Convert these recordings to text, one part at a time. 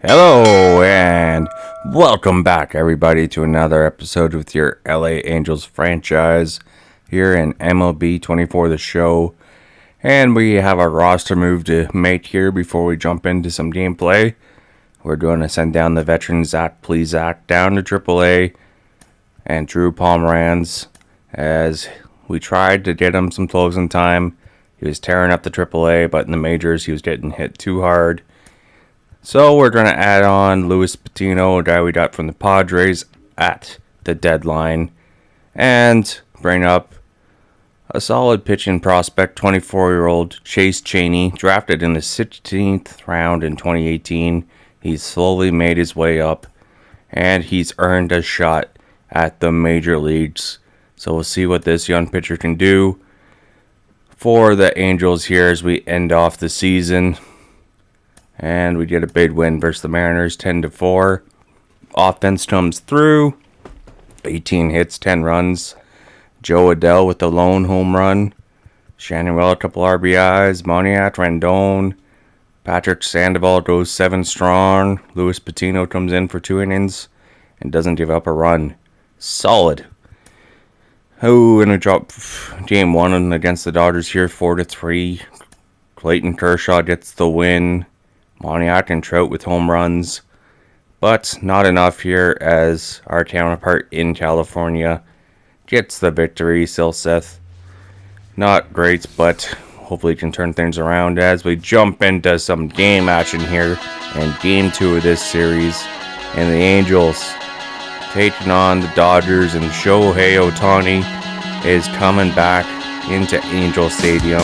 Hello and welcome back everybody to another episode with your LA Angels franchise here in MLB 24 the show. And we have our roster move to make here before we jump into some gameplay. We're going to send down the veteran Zach Plesac down to AAA and Drew Pomeranz as we tried to get him some closing time. He was tearing up the AAA, but in the majors he was getting hit too hard. So we're going to add on Luis Patino, a guy we got from the Padres at the deadline, and bring up a solid pitching prospect, 24-year-old Chase Cheney, drafted in the 16th round in 2018. He's slowly made his way up, and he's earned a shot at the major leagues. So we'll see what this young pitcher can do for the Angels here as we end off the season. And we get a big win versus the Mariners, 10-4. Offense comes through. 18 hits, 10 runs. Joe Adell with the lone home run. Shannon a couple RBIs. Moniak, Rendon. Patrick Sandoval goes 7 strong. Luis Patino comes in for 2 innings and doesn't give up a run. Solid. Oh, and we drop game 1 against the Dodgers here, 4-3. Clayton Kershaw gets the win. Moniak and Trout with home runs, but not enough here as our counterpart in California gets the victory. Silseth, not great, but hopefully can turn things around as we jump into some game action here in game 2 of this series. And the Angels taking on the Dodgers, and Shoei Ohtani is coming back into Angel Stadium,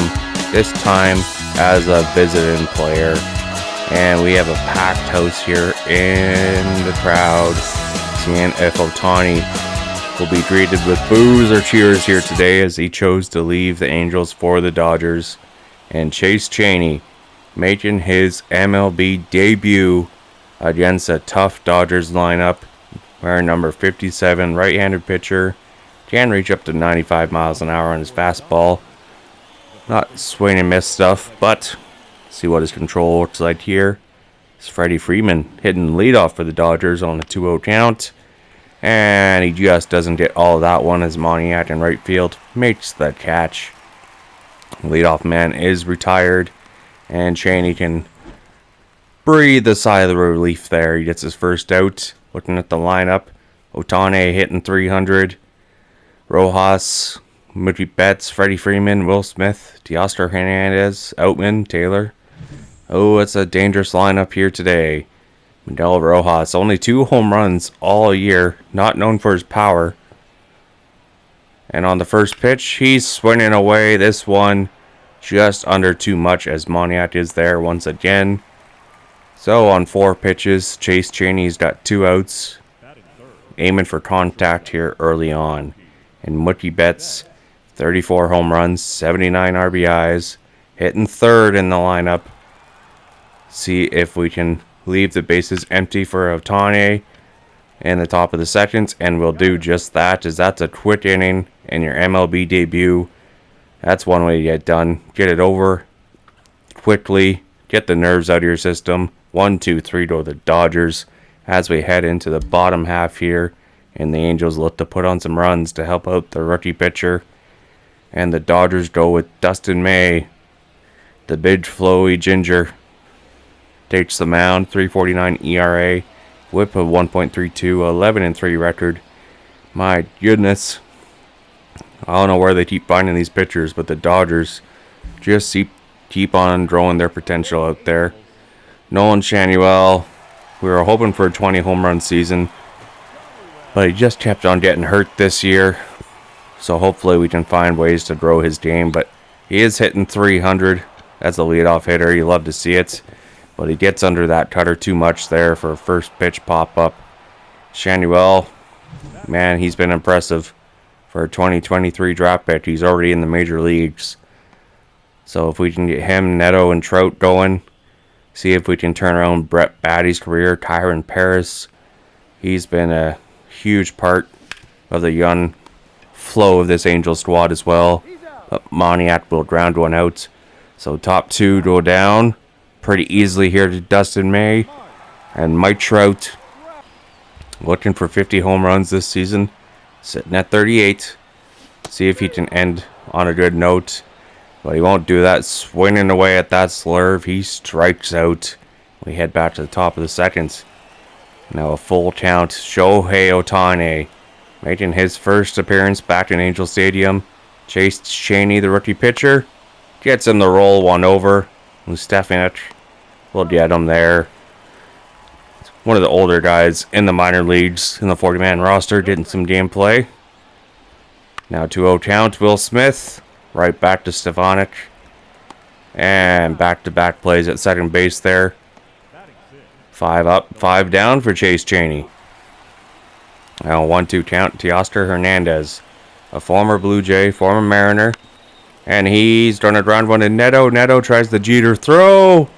this time as a visiting player. And we have a packed house here in the crowd, seeing if Ohtani will be greeted with boos or cheers here today as he chose to leave the Angels for the Dodgers. And Chase Cheney making his MLB debut against a tough Dodgers lineup, wearing number 57, right-handed pitcher, can reach up to 95 miles an hour on his fastball. Not swing and miss stuff, but see what his control looks like here. It's Freddie Freeman hitting leadoff for the Dodgers on a 2-0 count. And he just doesn't get all of that one as Moniak in right field makes the catch. Leadoff man is retired. And Cheney can breathe a sigh of relief there. He gets his first out. Looking at the lineup, Ohtani hitting 300. Rojas, Mookie Betts, Freddie Freeman, Will Smith, Teoscar Hernandez, Outman, Taylor. Oh, it's a dangerous lineup here today. Miguel Rojas, only 2 home runs all year, not known for his power. And on the first pitch, he's swinging away. This one just under too much as Moniak is there once again. So on 4 pitches, Chase Cheney's got 2 outs, aiming for contact here early on. And Mookie Betts, 34 home runs, 79 RBIs, hitting third in the lineup. See if we can leave the bases empty for Ohtani in the top of the second, and we'll do just that, as that's a quick inning in your MLB debut. That's one way to get done. Get it over quickly, get the nerves out of your system. 1-2-3 to the Dodgers as we head into the bottom half here, and the Angels look to put on some runs to help out the rookie pitcher. And the Dodgers go with Dustin May, the big flowy ginger. Takes the mound, 3.49 ERA, whip of 1.32, 11-3 record. My goodness. I don't know where they keep finding these pitchers, but the Dodgers just keep on growing their potential out there. Nolan Shanuel, we were hoping for a 20 home run season, but he just kept on getting hurt this year. So hopefully we can find ways to grow his game, but he is hitting 300 as a leadoff hitter. You love to see it. But he gets under that cutter too much there for a first pitch pop-up. Shanuel, man, he's been impressive for a 2023 draft pick. He's already in the major leagues. So if we can get him, Neto, and Trout going, see if we can turn around Brett Batty's career. Kyron Paris, he's been a huge part of the young flow of this Angel squad as well. But Moniak will ground one out. So top 2 go down pretty easily here to Dustin May. And Mike Trout, looking for 50 home runs this season, sitting at 38. See if he can end on a good note. But he won't do that. Swinging away at that slurve. He strikes out. We head back to the top of the second. Now a full count. Shohei Ohtani making his first appearance back in Angel Stadium. Chase Cheney, the rookie pitcher, gets him to roll one over. Stefanik will get him there. One of the older guys in the minor leagues in the 40-man roster getting some gameplay. Now 2-0 count. Will Smith right back to Stefanik. And back-to-back plays at second base there. 5 up, 5 down for Chase Cheney. Now 1-2 count. Teoscar Hernandez, a former Blue Jay, former Mariner. And he's going to ground one to Neto. Neto tries the Jeter throw,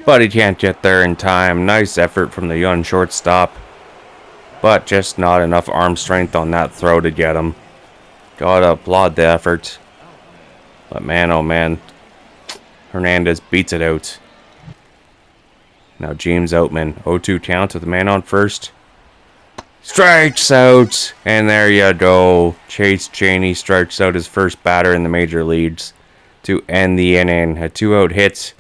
but he can't get there in time. Nice effort from the young shortstop, but just not enough arm strength on that throw to get him. Gotta applaud the effort. But man, oh man, Hernandez beats it out. Now James Outman, 0-2 count with the man on first. Strikes out, and there you go. Chase Cheney strikes out his first batter in the major leagues to end the inning. A 2-out hit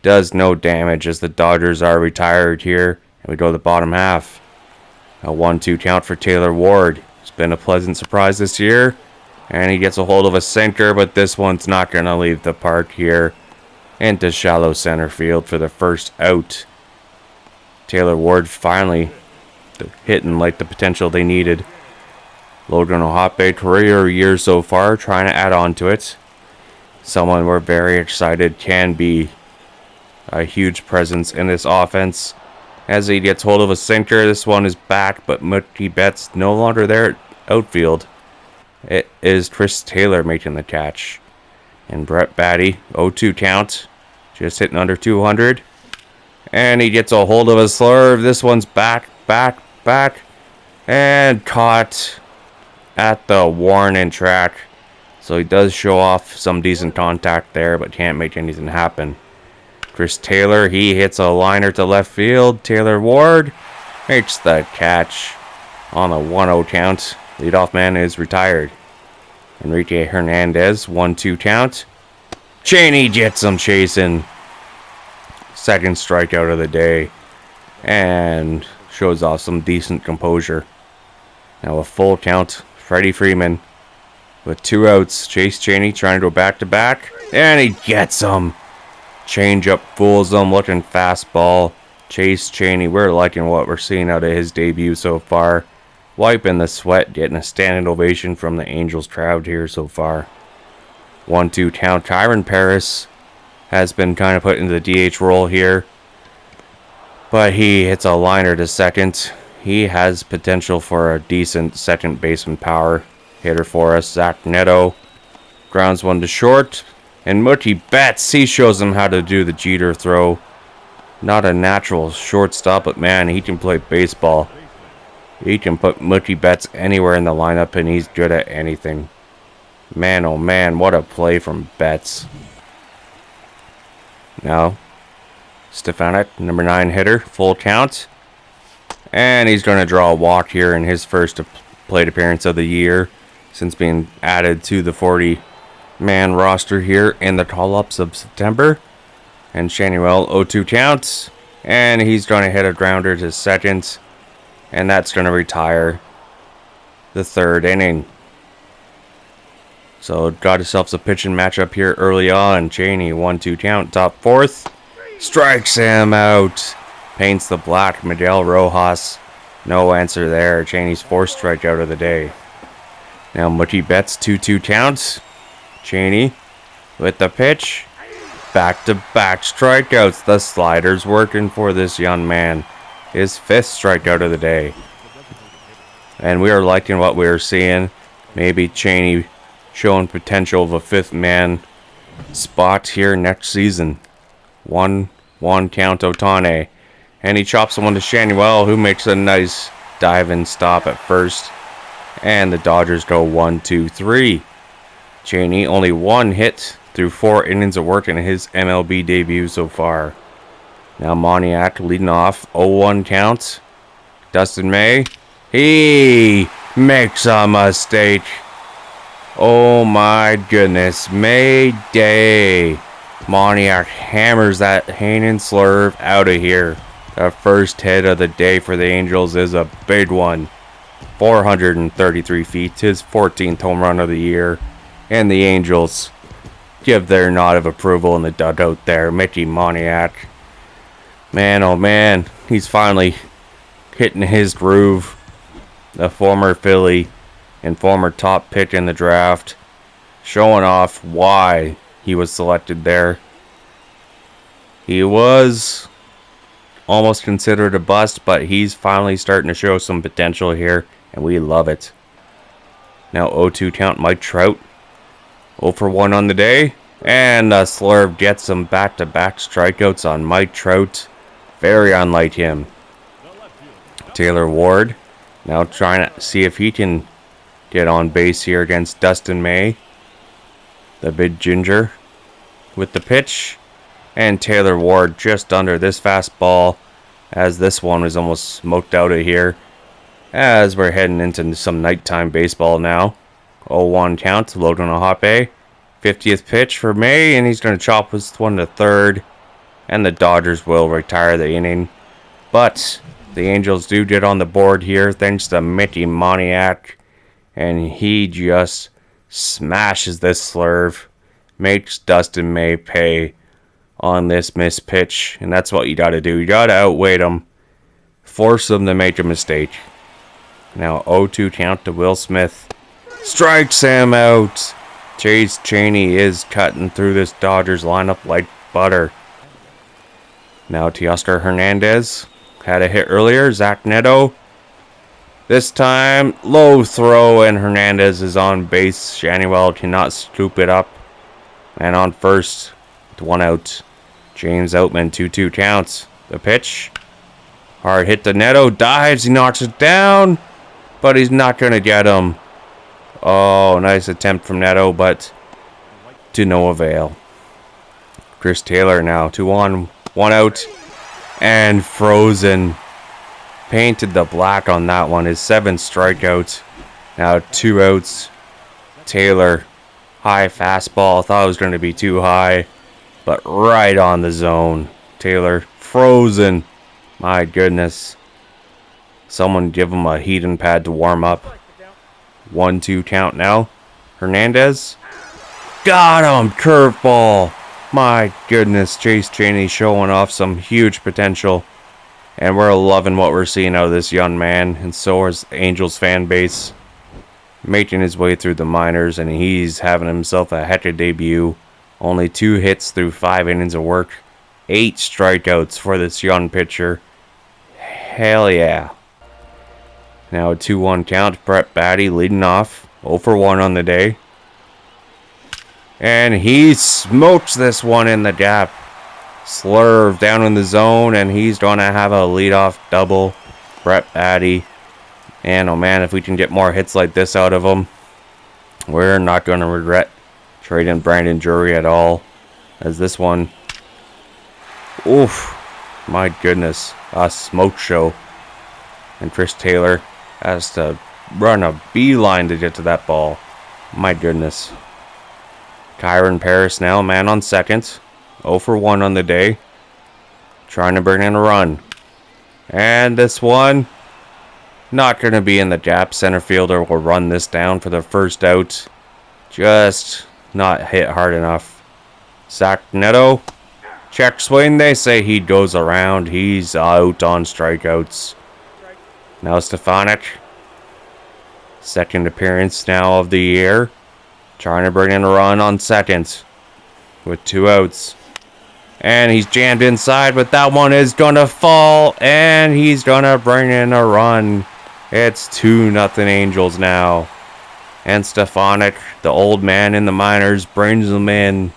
does no damage as the Dodgers are retired here, and we go to the bottom half. A 1-2 count for Taylor Ward. It's been a pleasant surprise this year, and he gets a hold of a sinker, but this one's not going to leave the park here into shallow center field for the first out. Taylor Ward finally hitting like the potential they needed. Logan O'Hoppe, career year so far, trying to add on to it. Someone we're very excited can be a huge presence in this offense. As he gets hold of a sinker, this one is back, but Mookie Betts no longer there at outfield. It is Chris Taylor making the catch. And Brett Batty, 0-2 count, just hitting under 200. And he gets a hold of a slurve. This one's back, and caught at the warning track. So he does show off some decent contact there, but can't make anything happen. Chris Taylor, he hits a liner to left field. Taylor Ward makes the catch on a 1-0 count. Leadoff man is retired. Enrique Hernandez, 1-2 count. Cheney gets him chasing. Second strikeout of the day. And shows off some decent composure. Now a full count. Freddie Freeman with 2 outs. Chase Cheney trying to go back-to-back. And he gets him. Changeup fools him. Looking fastball. Chase Cheney, we're liking what we're seeing out of his debut so far. Wiping the sweat, getting a standing ovation from the Angels crowd here so far. 1-2 count. Kyron Paris has been kind of put into the DH role here, but he hits a liner to second. He has potential for a decent second baseman power hitter for us. Zach Neto grounds one to short, and Mookie Betts, he shows him how to do the Jeter throw. Not a natural shortstop, but man, he can play baseball. He can put Mookie Betts anywhere in the lineup, and he's good at anything. Man, oh man, what a play from Betts. Now, Stefanik, number 9 hitter, full count. And he's going to draw a walk here in his first plate appearance of the year since being added to the 40-man roster here in the call-ups of September. And Shanuel, 0-2 counts. And he's going to hit a grounder to second. And that's going to retire the third inning. So got himself a pitching matchup here early on. Cheney, 1-2 count, top fourth. Strikes him out. Paints the black. Miguel Rojas. No answer there. Cheney's fourth strikeout of the day. Now Mookie Betts, 2-2 counts. Cheney with the pitch. Back-to-back strikeouts. The slider's working for this young man. His 5th strikeout of the day. And we are liking what we are seeing. Maybe Cheney showing potential of a 5th man spot here next season. 1-1 count Ohtani. And he chops one to Shanuel, who makes a nice dive-in stop at first. And the Dodgers go 1-2-3. Cheney only 1 hit through 4 innings of work in his MLB debut so far. Now Moniak leading off. 0-1 count. Dustin May. He makes a mistake. Oh my goodness. Mayday. Moniak hammers that Hanen slurve out of here. The first hit of the day for the Angels is a big one. 433 feet, his 14th home run of the year. And the Angels give their nod of approval in the dugout there. Mickey Moniak. Man, oh man, he's finally hitting his groove. The former Philly and former top pick in the draft, showing off why he was selected there. He was almost considered a bust, but he's finally starting to show some potential here, and we love it. Now 0-2 count Mike Trout. 0-for-1 on the day, and the slurve gets some back-to-back strikeouts on Mike Trout. Very unlike him. Taylor Ward now trying to see if he can get on base here against Dustin May. The big ginger with the pitch. And Taylor Ward just under this fastball, as this one was almost smoked out of here. As we're heading into some nighttime baseball now. 0-1 count, Logan Ohape. 50th pitch for May, and he's going to chop this one to third. And the Dodgers will retire the inning. But the Angels do get on the board here thanks to Mickey Moniak. And he just smashes this slurve. Makes Dustin May pay on this missed pitch. And that's what you got to do. You got to outweigh them. Force them to make a mistake. Now 0-2 count to Will Smith. Strikes him out. Chase Chaney is cutting through this Dodgers lineup like butter. Now Teoscar Hernandez. Had a hit earlier. Zach Neto. This time, low throw, and Hernandez is on base. Shannywell cannot scoop it up. And on first, with 1 out. James Outman, 2-2 counts. The pitch. Hard hit to Neto. Dives. He knocks it down. But he's not going to get him. Oh, nice attempt from Neto, but to no avail. Chris Taylor now. 2-1. 1 out. And frozen. Painted the black on that one. His 7th strikeout. Now 2 outs. Taylor. High fastball. Thought it was going to be too high. But right on the zone. Taylor frozen. My goodness. Someone give him a heating pad to warm up. 1-2 count now. Hernandez. Got him. Curveball. My goodness. Chase Chaney showing off some huge potential. And we're loving what we're seeing out of this young man. And so is the Angels fan base. Making his way through the minors. And he's having himself a heck of a debut. Only 2 hits through 5 innings of work. 8 strikeouts for this young pitcher. Hell yeah. Now a 2-1 count. Brett Batty leading off. 0-for-1 on the day. And he smokes this one in the gap. Slurve down in the zone. And he's going to have a leadoff double. Brett Batty. And oh man, if we can get more hits like this out of him, we're not going to regret trading Brandon Drury at all. As this one. Oof. My goodness. A smoke show. And Chris Taylor has to run a beeline to get to that ball. My goodness. Kyron Paris now, man on second. 0-for-1 on the day. Trying to bring in a run. And this one, not going to be in the gap. Center fielder will run this down for the first out. Just not hit hard enough. Zach Neto. Check swing. They say he goes around. He's out on strikeouts. Now Stefanik. Second appearance now of the year. Trying to bring in a run on second. With 2 outs. And he's jammed inside, but that one is going to fall. And he's going to bring in a run. It's 2-0 Angels now. And Stefanik, the old man in the minors, brings them in.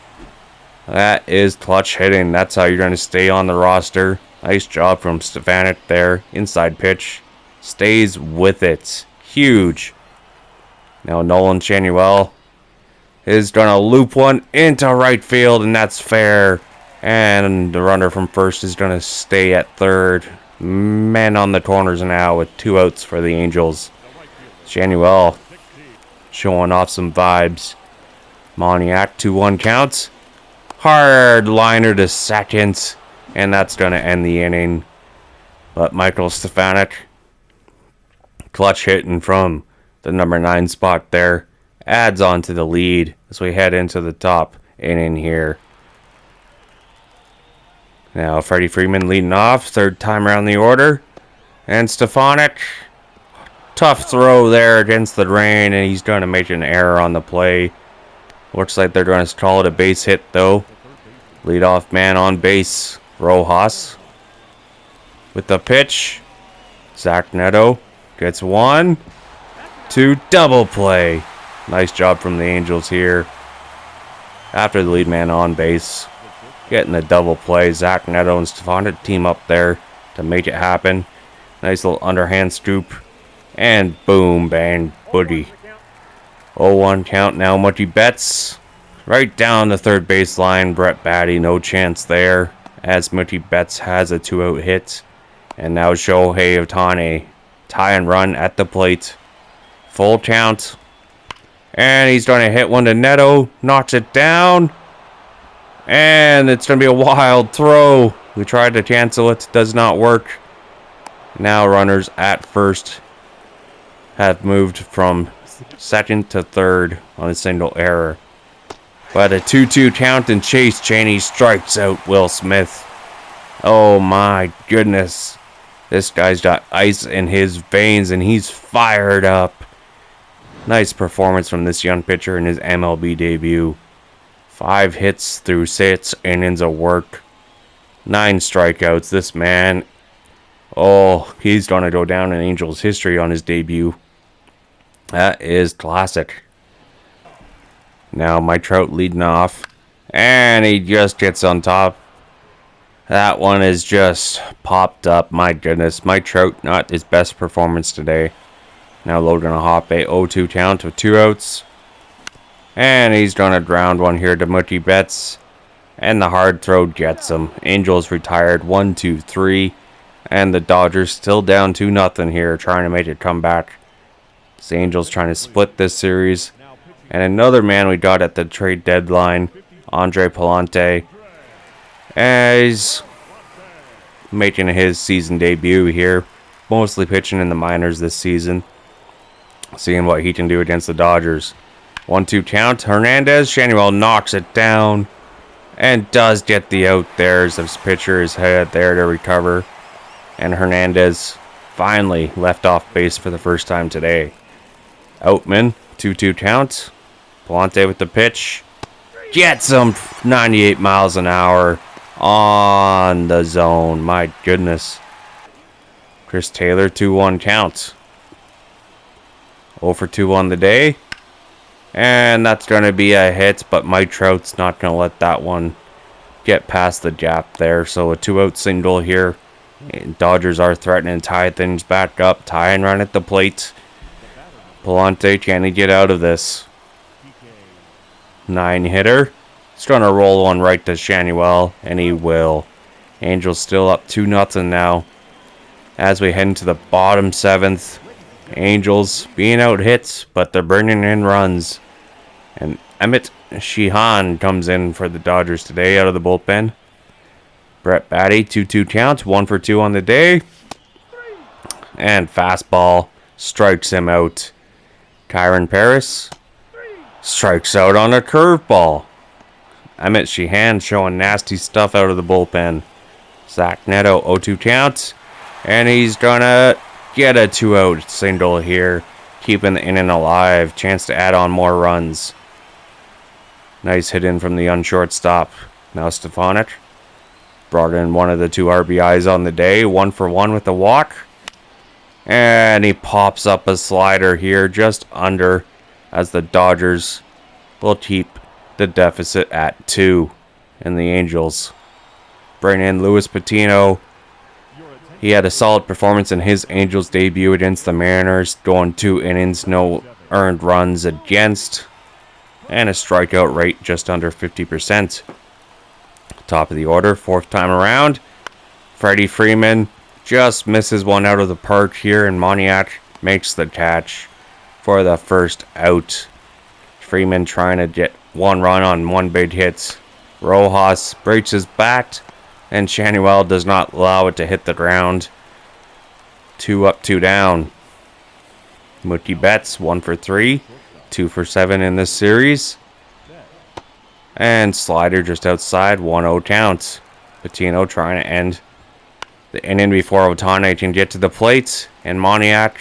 That is clutch hitting. That's how you're going to stay on the roster. Nice job from Stefanik there. Inside pitch. Stays with it. Huge. Now Nolan Shannywell is going to loop one into right field, and that's fair. And the runner from first is going to stay at third. Men on the corners now with 2 outs for the Angels. Shanuel showing off some vibes. Moniak, 2-1 counts. Hard liner to second. And that's going to end the inning. But Michael Stefanik, clutch hitting from the number 9 spot there, adds on to the lead as we head into the top inning here. Now Freddie Freeman leading off, third time around the order. And Stefanik, tough throw there against the rain, and he's going to make an error on the play. Looks like they're going to call it a base hit though. Leadoff man on base, Rojas. With the pitch, Zach Neto gets 1, 2, double play. Nice job from the Angels here. After the lead man on base, getting the double play. Zach Neto and Stefanik team up there to make it happen. Nice little underhand scoop. And boom, bang, boogie. 0-1 count now. Mookie Betts right down the third baseline. Brett Batty, no chance there. As Mookie Betts has a 2-out hit. And now Shohei Ohtani, tie and run at the plate. Full count. And he's going to hit one to Neto. Knocks it down. And it's going to be a wild throw. We tried to cancel it. Does not work. Now runners at first have moved from second to third on a single error. But a 2-2 count, and Chase Chaney strikes out Will Smith. Oh my goodness. This guy's got ice in his veins and he's fired up. Nice performance from this young pitcher in his MLB debut. 5 hits through 6 innings of work. 9 strikeouts. This man, oh, he's going to go down in Angels history on his debut. That is classic. Now Mike Trout leading off. And he just gets on top. That one is just popped up. My goodness. Mike Trout, not his best performance today. Now Logan Hop, a 0-2 count with 2 outs. And he's going to ground one here to Mookie Betts. And the hard throw gets him. Angels retired 1-2-3. And the Dodgers still down 2-0 here, trying to make it come back. The Angels trying to split this series. And another man we got at the trade deadline, Andre Palante. And he's making his season debut here. Mostly pitching in the minors this season. Seeing what he can do against the Dodgers. 1-2 count. Hernandez. Shanuel knocks it down. And does get the out there as this pitcher is headed there to recover. And Hernandez finally left off base for the first time today. Outman. 2-2 count. Palante with the pitch. Gets him 98 miles an hour on the zone. My goodness. Chris Taylor, 2-1 count. 0 for 2 on the day. And that's going to be a hit, but Mike Trout's not going to let that one get past the gap there. So a 2-out single here. And Dodgers are threatening to tie things back up. Tie and run at the plate. Palante, can he get out of this? 9-hitter. He's going to roll one right to Shanuel, and he will. Angels still up 2-0 now. As we head into the bottom 7th. Angels being out hits, but they're bringing in runs. And Emmett Sheehan comes in for the Dodgers today out of the bullpen. Brett Batty, 2-2 count, 1 for 2 on the day. And fastball strikes him out. Kyron Paris strikes out on a curveball. Emmett Sheehan showing nasty stuff out of the bullpen. Zach Neto, 0-2 count. And he's gonna get a 2-out single here. Keeping the inning alive. Chance to add on more runs. Nice hit in from the unshortstop. Now Stefanik brought in one of the 2 RBIs on the day. 1 for 1 with the walk. And he pops up a slider here just under, as the Dodgers will keep the deficit at 2. And the Angels bring in Luis Patino. He had a solid performance in his Angels debut against the Mariners, going 2 innings, no earned runs against, and a strikeout rate just under 50%. Top of the order, fourth time around. Freddie Freeman just misses one out of the park here, and Moniak makes the catch for the first out. Freeman trying to get one run on one big hit. Rojas breaks his bat, and Shanuel does not allow it to hit the ground. 2 up, 2 down. Mookie Betts, 1 for 3, 2 for 7 in this series. And slider just outside, 1-0 count. Patino trying to end the inning before Ohtani can get to the plate. And Moniak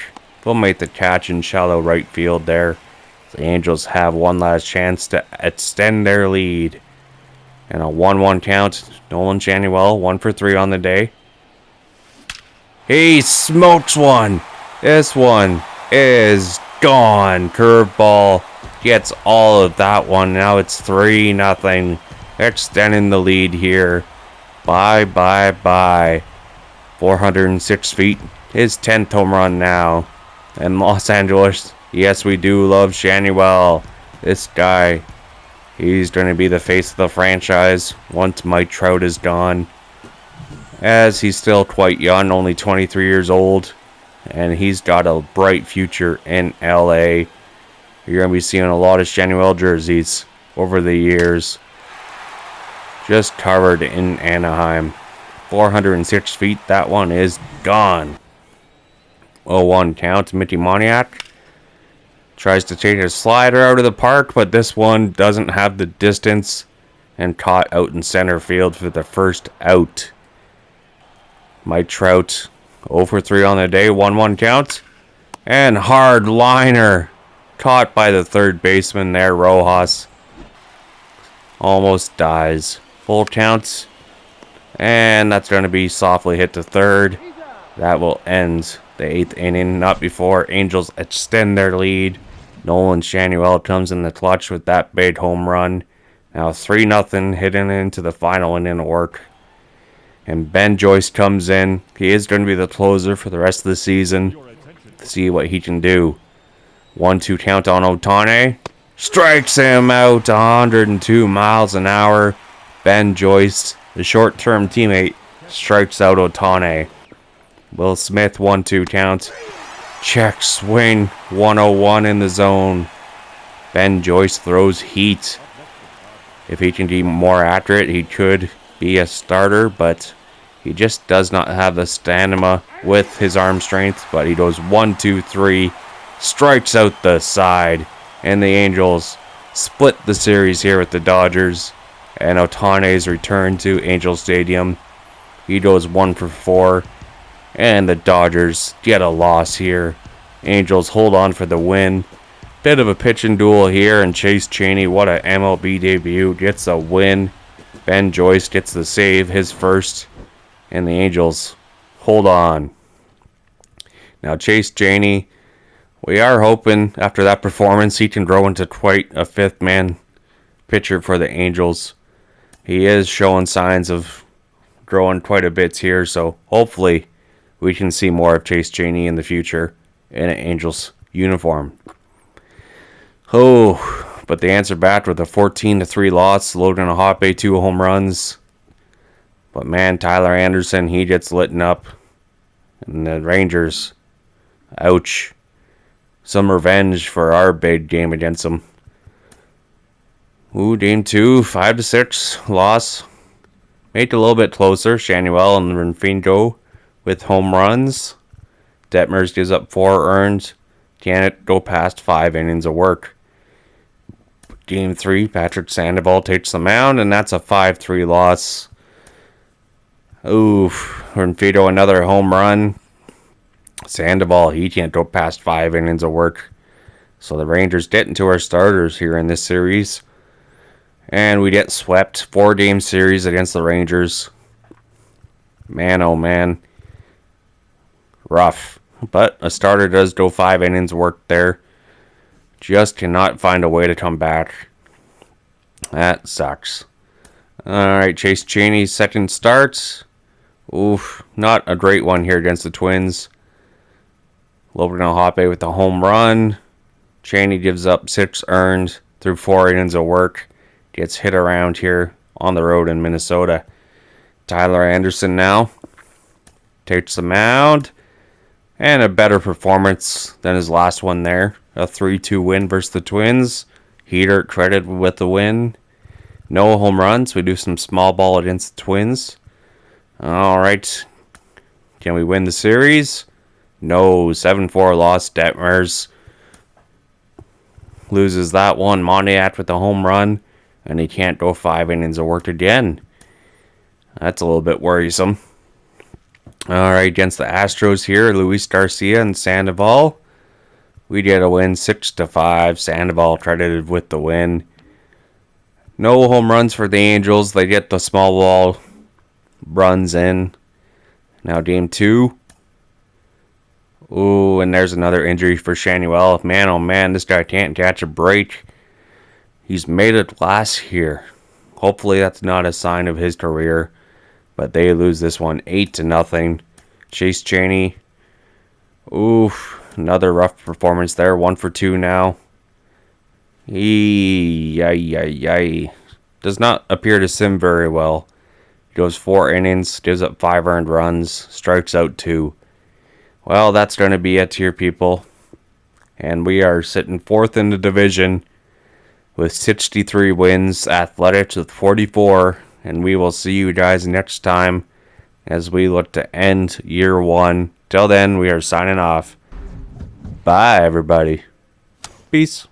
will make the catch in shallow right field there. The Angels have one last chance to extend their lead. And a 1-1 count. Nolan Shanuel, 1 for 3 on the day. He smokes one. This one is gone. Curveball gets all of that one. Now it's 3-0. Extending the lead here. Bye. 406 feet. His 10th home run now. And Los Angeles, yes, we do love Shanuel. This guy, he's going to be the face of the franchise once Mike Trout is gone. As he's still quite young, only 23 years old. And he's got a bright future in LA. You're going to be seeing a lot of Shanuel jerseys over the years. Just covered in Anaheim. 406 feet, that one is gone. 0-1 count. Mitty Moniak tries to take a slider out of the park, but this one doesn't have the distance and caught out in center field for the first out. Mike Trout 0 for 3 on the day, 1-1 count. And hard liner caught by the third baseman there, Rojas. Almost dies. Full count. And that's going to be softly hit to third. That will end the 8th inning, not before Angels extend their lead. Nolan Shanuel comes in the clutch with that big home run. Now 3-0 heading into the final inning of work. And Ben Joyce comes in. He is going to be the closer for the rest of the season. See what he can do. 1-2 count on Ohtani. Strikes him out 102 miles an hour. Ben Joyce, the short-term teammate, strikes out Ohtani. Will Smith, 1-2 count. Check swing, 101 in the zone. Ben Joyce throws heat. If he can be more accurate, he could be a starter, but he just does not have the stamina with his arm strength. But he goes 1-2-3, strikes out the side, and the Angels split the series here with the Dodgers. And Ohtani's return to Angel Stadium. He goes 1 for 4. And the Dodgers get a loss here. Angels hold on for the win. Bit of a pitching duel here, and Chase Chaney, what a MLB debut, gets a win. Ben Joyce gets the save, his first. And the Angels hold on. Now Chase Chaney, we are hoping after that performance he can grow into quite a fifth-man pitcher for the Angels. He is showing signs of growing quite a bit here, so hopefully we can see more of Chase Chaney in the future in an Angels uniform. Oh, but they answer back with a 14-3 loss. Logan Hoppe, 2 home runs. But man, Tyler Anderson, he gets lit up. And the Rangers, ouch. Some revenge for our big game against them. Ooh, game 2, 5-6 loss. Made it a little bit closer. Shanuel and Renfingo with home runs. Detmers gives up 4 earned. Can't go past 5 innings of work. Game 3, Patrick Sandoval takes the mound, and that's a 5-3 loss. Oof. Renfingo another home run. Sandoval, he can't go past 5 innings of work. So the Rangers get into our starters here in this series. And we get swept. 4-game series against the Rangers. Man, oh man. Rough. But a starter does go 5 innings work there. Just cannot find a way to come back. That sucks. Alright, Chase Chaney's second start. Oof, not a great one here against the Twins. Logan Hoppe with the home run. Chaney gives up 6 earned through 4 innings of work. Gets hit around here on the road in Minnesota. Tyler Anderson now takes the mound. And a better performance than his last one there. A 3-2 win versus the Twins. Heater credited with the win. No home runs. We do some small ball against the Twins. Alright. Can we win the series? No. 7-4 loss. Detmers loses that one. Montiac with the home run. And he can't go 5 innings of work again. That's a little bit worrisome. Alright, against the Astros here, Luis Garcia and Sandoval. We get a win 6-5. Sandoval credited with the win. No home runs for the Angels. They get the small ball runs in. Now game 2. Ooh, and there's another injury for Shanuel. Man, oh man, this guy can't catch a break. He's made it last here. Hopefully that's not a sign of his career. But they lose this one 8-0. Chase Chaney. Oof. Another rough performance there. 1 for 2 now. Does not appear to sim very well. He goes 4 innings. Gives up 5 earned runs. Strikes out 2. Well, that's going to be it here, people. And we are sitting 4th in the division with 63 wins. Athletics with 44. And we will see you guys next time as we look to end year 1. Till then, we are signing off. Bye, everybody. Peace.